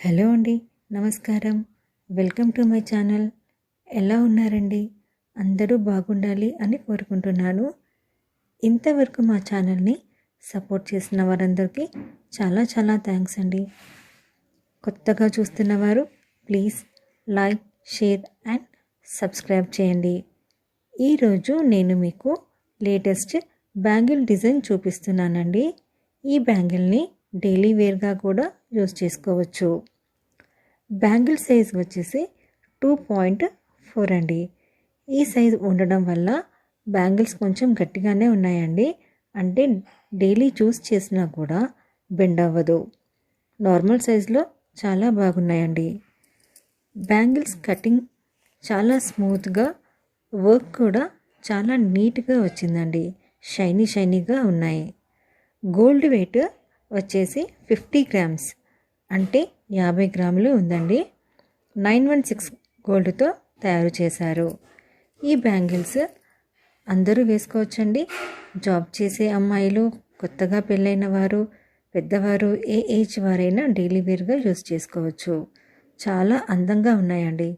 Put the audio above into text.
Hello అండి, నమస్కారం. Welcome to my channel. ఎలా ఉన్నారండి? అందరూ బాగుండాలి అని కోరుకుంటున్నాను. ఇంతవరకు మా ఛానల్ని సపోర్ట్ చేసిన వారందరికీ చాలా చాలా థ్యాంక్స్ అండి. కొత్తగా చూస్తున్న వారు please like, share and subscribe చేయండి. ఈరోజు నేను మీకు లేటెస్ట్ బ్యాంగిల్ డిజైన్ చూపిస్తున్నానండి. ఈ బ్యాంగిల్ని డైలీ వేర్గా కూడా యూజ్ చేసుకోవచ్చు. బ్యాంగిల్ సైజ్ వచ్చేసి 2.4 అండి. ఈ సైజ్ ఉండడం వల్ల బ్యాంగిల్స్ కొంచెం గట్టిగానే ఉన్నాయండి. అంటే డైలీ చూస్ చేసినా కూడా బెండ్ అవ్వదు. నార్మల్ సైజులో చాలా బాగున్నాయండి. బ్యాంగిల్స్ కటింగ్ చాలా స్మూత్గా, వర్క్ కూడా చాలా నీట్గా వచ్చిందండి. షైనీగా ఉన్నాయి. గోల్డ్ వెయిట్ వచ్చేసి 50 గ్రామ్స్ అంటే 50 గ్రాములు ఉందండి. 916 గోల్డ్తో తయారు చేశారు. ఈ బ్యాంగిల్స్ అందరూ వేసుకోవచ్చండి. జాబ్ చేసే అమ్మాయిలు, కొత్తగా పెళ్ళైన వారు, పెద్దవారు, ఏ ఏజ్ వారైనా డైలీ వేర్గా యూజ్ చేసుకోవచ్చు. చాలా అందంగా ఉన్నాయండి.